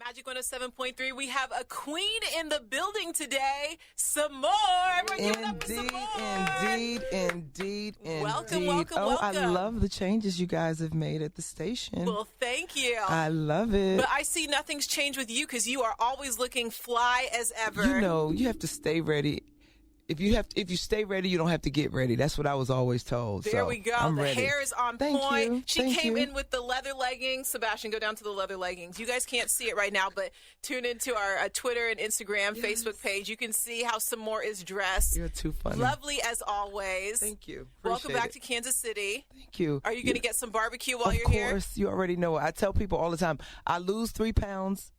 Magic 107.3. We have a queen in the building today, Sommore. Indeed. Welcome. I love the changes you guys have made at the station. Well, thank you. I love it. But I see nothing's changed with you because you are always looking fly as ever. You know, you have to stay ready. If you stay ready, you don't have to get ready. That's what I was always told. There we go. I'm the ready. hair is on Thank point. you. She came in with the leather leggings. Sebastian, go down to the leather leggings. You guys can't see it right now, but tune into our Twitter and Instagram, Facebook page. You can see how Sommore is dressed. You're too funny. Lovely as always. Thank you. Welcome back to Kansas City. Thank you. Are you going to get some barbecue while you're here? Of course. You already know. I tell people all the time, I lose 3 pounds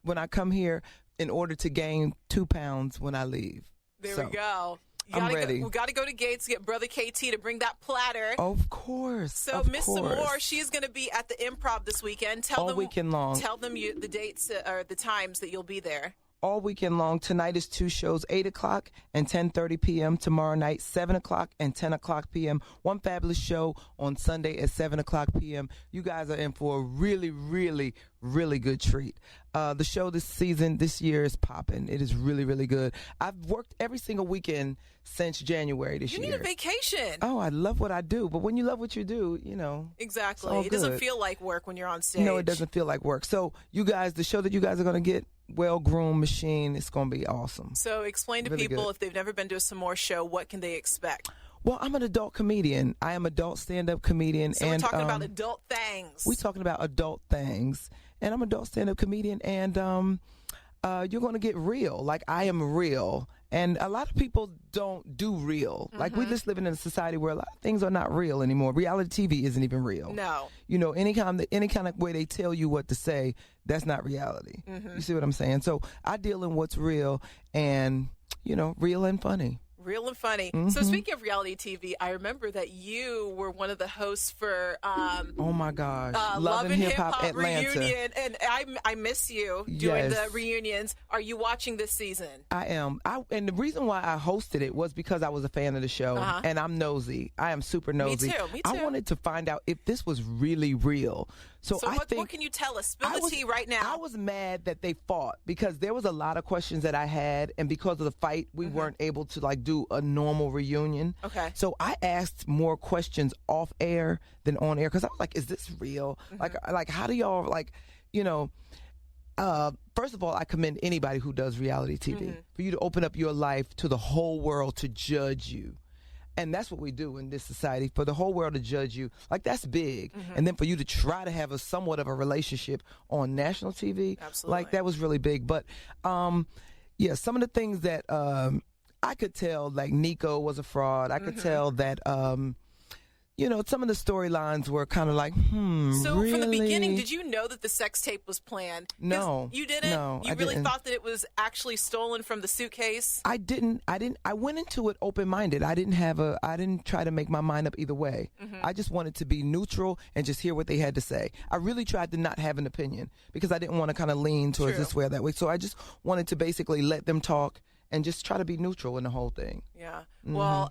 when I come here in order to gain 2 pounds when I leave. There we go. I'm ready. We got to go to Gates, get Brother KT to bring that platter. Of course. So Miss Sommore, she's going to be at the Improv this weekend. All weekend long. Tell them the dates or the times that you'll be there. All weekend long. Tonight is 2 shows, 8 o'clock and 10:30 p.m. Tomorrow night, 7 o'clock and 10 o'clock p.m. One fabulous show on Sunday at 7 o'clock p.m. You guys are in for a really, really, really good treat. The show this year is popping. It is really, really good. I've worked every single weekend since January this year. You need a vacation. Oh, I love what I do. But when you love what you do, you know. Exactly. It doesn't feel like work when you're on stage. No, it doesn't feel like work. So you guys, the show that you guys are going to get, well-groomed machine, it's going to be awesome. So explain to people, if they've never been to a Sommore show, what can they expect? Well, I'm an adult comedian. I am an adult stand-up comedian. So we're talking about adult things. We're talking about adult things. And I'm an adult stand-up comedian, and you're going to get real. Like, I am real. And a lot of people don't do real. Mm-hmm. Like, we're just living in a society where a lot of things are not real anymore. Reality TV isn't even real. No. You know, any kind of way they tell you what to say, that's not reality. Mm-hmm. You see what I'm saying? So I deal in what's real and, you know, real and funny. Real and funny. Mm-hmm. So speaking of reality TV, I remember that you were one of the hosts for oh my gosh, Love and Hip Hop Atlanta reunion, and I miss you doing the reunions. Are you watching this season? I am. And the reason why I hosted it was because I was a fan of the show, and I'm nosy. I am super nosy. Me too. I wanted to find out if this was really real. So what can you tell us? Spill the tea right now. I was mad that they fought because there was a lot of questions that I had, and because of the fight, we weren't able to do a normal reunion. Okay. So I asked more questions off air than on air because I was like, "Is this real? Like, how do y'all First of all, I commend anybody who does reality TV for you to open up your life to the whole world to judge you. And that's what we do in this society, for the whole world to judge you. Like, that's big. And then for you to try to have somewhat of a relationship on national TV, like, that was really big. But, some of the things that I could tell, like, Nico was a fraud. I could tell that, some of the storylines were kind of like, So really? From the beginning, did you know that the sex tape was planned? No. You didn't? No, I really thought that it was actually stolen from the suitcase? I didn't. I went into it open-minded. I didn't try to make my mind up either way. I just wanted to be neutral and just hear what they had to say. I really tried to not have an opinion because I didn't want to kind of lean towards this way or that way. So I just wanted to basically let them talk and just try to be neutral in the whole thing. Yeah. Well,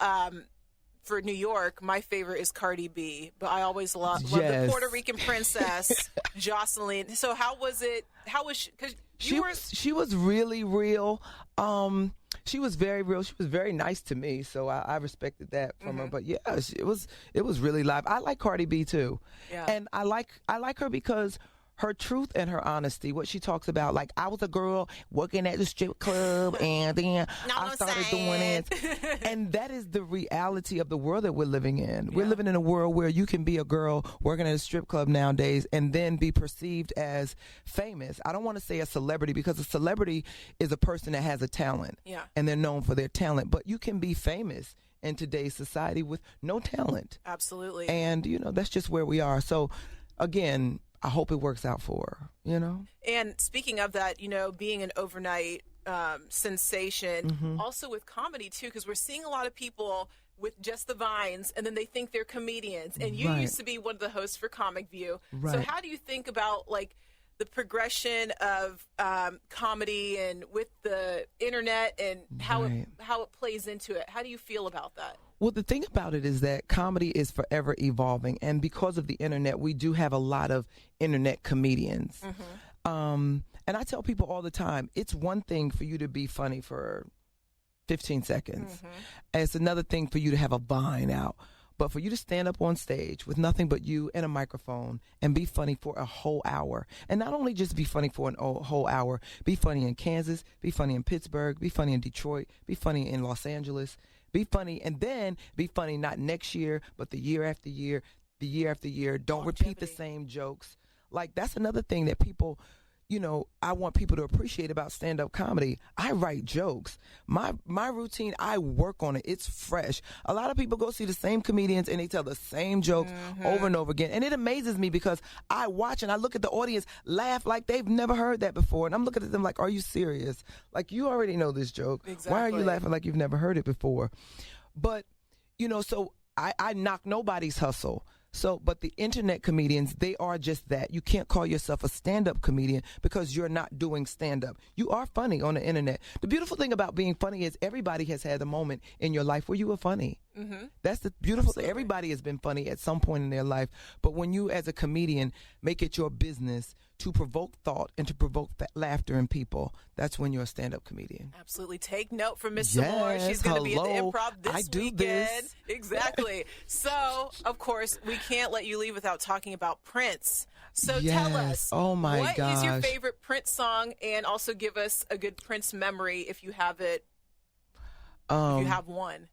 for New York, my favorite is Cardi B, but I always love the Puerto Rican princess, Jocelyn. So how was it? How was she? Because she was really real. She was very real. She was very nice to me, so I respected that from her. But yeah, it was really live. I like Cardi B too, and I like her because her truth and her honesty, what she talks about, like, I was a girl working at the strip club and then I started doing it. And that is the reality of the world that we're living in. We're living in a world where you can be a girl working at a strip club nowadays and then be perceived as famous. I don't want to say a celebrity because a celebrity is a person that has a talent and they're known for their talent. But you can be famous in today's society with no talent. Absolutely. And, that's just where we are. So, again, I hope it works out for her, And speaking of that, being an overnight sensation, also with comedy, too, because we're seeing a lot of people with just the vines, and then they think they're comedians. And you used to be one of the hosts for Comic View. Right. So how do you think about, like, the progression of comedy and with the internet and how it plays into it? How do you feel about that? Well, the thing about it is that comedy is forever evolving, and because of the internet, we do have a lot of internet comedians. And I tell people all the time, it's one thing for you to be funny for 15 seconds. And it's another thing for you to have a vine out. But for you to stand up on stage with nothing but you and a microphone and be funny for a whole hour, and not only just be funny for a whole hour, be funny in Kansas, be funny in Pittsburgh, be funny in Detroit, be funny in Los Angeles, be funny, and then be funny not next year, but the year after year, the year after year. Don't repeat the same jokes. Like, that's another thing that people, you know, I want people to appreciate about stand-up comedy. I write jokes. My routine, I work on it. It's fresh. A lot of people go see the same comedians and they tell the same jokes over and over again. And it amazes me because I watch and I look at the audience laugh like they've never heard that before. And I'm looking at them like, are you serious? Like, you already know this joke. Exactly. Why are you laughing like you've never heard it before? But, you know, so I knock nobody's hustle. So, but the internet comedians, they are just that. You can't call yourself a stand-up comedian because you're not doing stand-up. You are funny on the internet. The beautiful thing about being funny is everybody has had a moment in your life where you were funny. That's the beautiful thing. Everybody has been funny at some point in their life. But when you, as a comedian, make it your business to provoke thought and to provoke laughter in people, that's when you're a stand-up comedian. Absolutely. Take note from Miss Sommore. She's going to be at the Improv this weekend. Exactly. So, of course, we can't let you leave without talking about Prince. So tell us, what is your favorite Prince song? And also give us a good Prince memory if you have it, if you have one.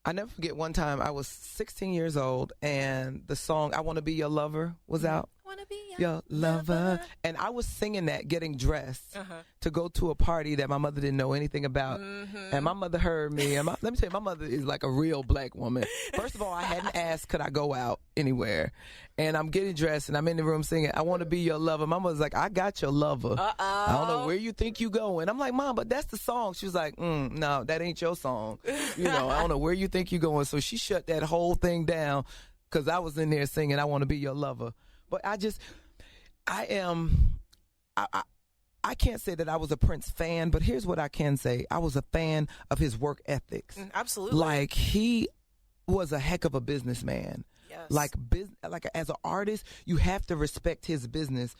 I never forget one time I was 16 years old and the song I Want to Be Your Lover was out. Wanna be your lover. And I was singing that getting dressed to go to a party that my mother didn't know anything about. And my mother heard me. And let me tell you, my mother is like a real black woman. First of all, I hadn't asked, could I go out anywhere? And I'm getting dressed and I'm in the room singing, I Want to Be Your Lover. My mother's like, I got your lover. I don't know where you think you going. I'm like, Mom, but that's the song. She was like, no, that ain't your song. You know, I don't know where you think you going. So she shut that whole thing down because I was in there singing, I Want to Be Your Lover. But I can't say that I was a Prince fan, but here's what I can say. I was a fan of his work ethics. Absolutely. Like, he was a heck of a businessman. Yes. Like as an artist, you have to respect his business.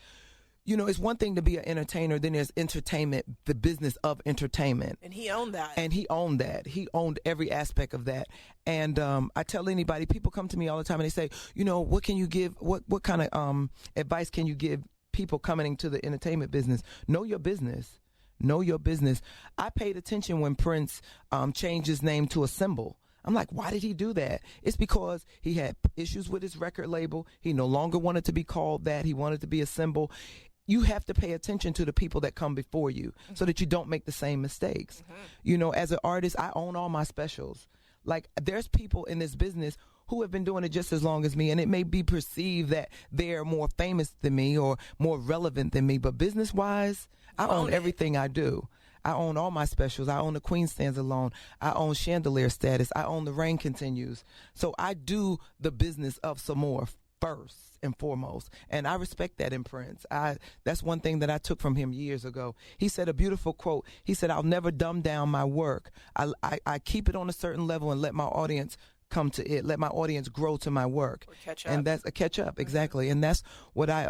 You know, it's one thing to be an entertainer, then there's entertainment, the business of entertainment. And he owned that. And he owned that. He owned every aspect of that. And I tell anybody, people come to me all the time and they say, you know, what can you give, what kind of advice can you give people coming into the entertainment business? Know your business. Know your business. I paid attention when Prince changed his name to a symbol. I'm like, why did he do that? It's because he had issues with his record label. He no longer wanted to be called that. He wanted to be a symbol. You have to pay attention to the people that come before you so that you don't make the same mistakes. You know, as an artist, I own all my specials. Like, there's people in this business who have been doing it just as long as me, and it may be perceived that they're more famous than me or more relevant than me, but business-wise, I own everything I do. I own all my specials. I own The Queen Stands Alone. I own Chandelier Status. I own The Rain Continues. So I do the business of Sommore first and foremost, and I respect that in Prince. That's one thing that I took from him years ago. He said a beautiful quote. He said, I'll never dumb down my work. I keep it on a certain level and let my audience come to it, let my audience grow to my work. Or catch up. And that's a catch up, exactly. And that's what I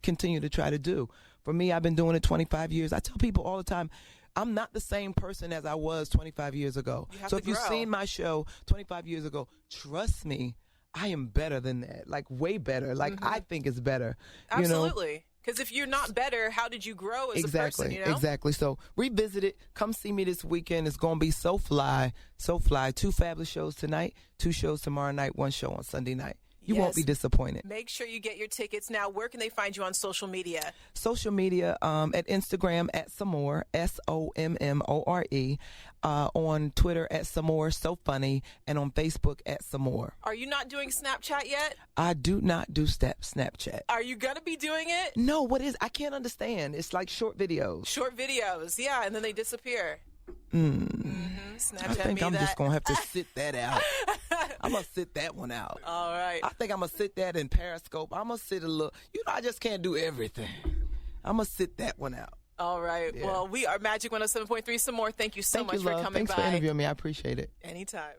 continue to try to do. For me, I've been doing it 25 years. I tell people all the time, I'm not the same person as I was 25 years ago. So if you've seen my show 25 years ago, trust me, I am better than that, like way better. Like, I think it's better. Absolutely. Because if you're not better, how did you grow as a person, you know? Exactly. So revisit it. Come see me this weekend. It's going to be so fly, so fly. 2 fabulous shows tonight, 2 shows tomorrow night, 1 show on Sunday night. You won't be disappointed. Make sure you get your tickets now. Where can they find you on social media? Social media, at Instagram at Sommore, Sommore, on Twitter at Sommore So Funny, and on Facebook at Sommore. Are you not doing Snapchat yet? I do not do Snapchat. Are you going to be doing it? No, what is? I can't understand. It's like short videos. Short videos, yeah, and then they disappear. Snapchat I think I'm just going to have to sit that out. I'm going to sit that one out. All right. I think I'm going to sit that in Periscope. I'm going to sit a little. You know, I just can't do everything. I'm going to sit that one out. All right. Yeah. Well, we are Magic 107.3 Sommore. Thank you so much for coming by. Thanks for interviewing me. I appreciate it. Anytime.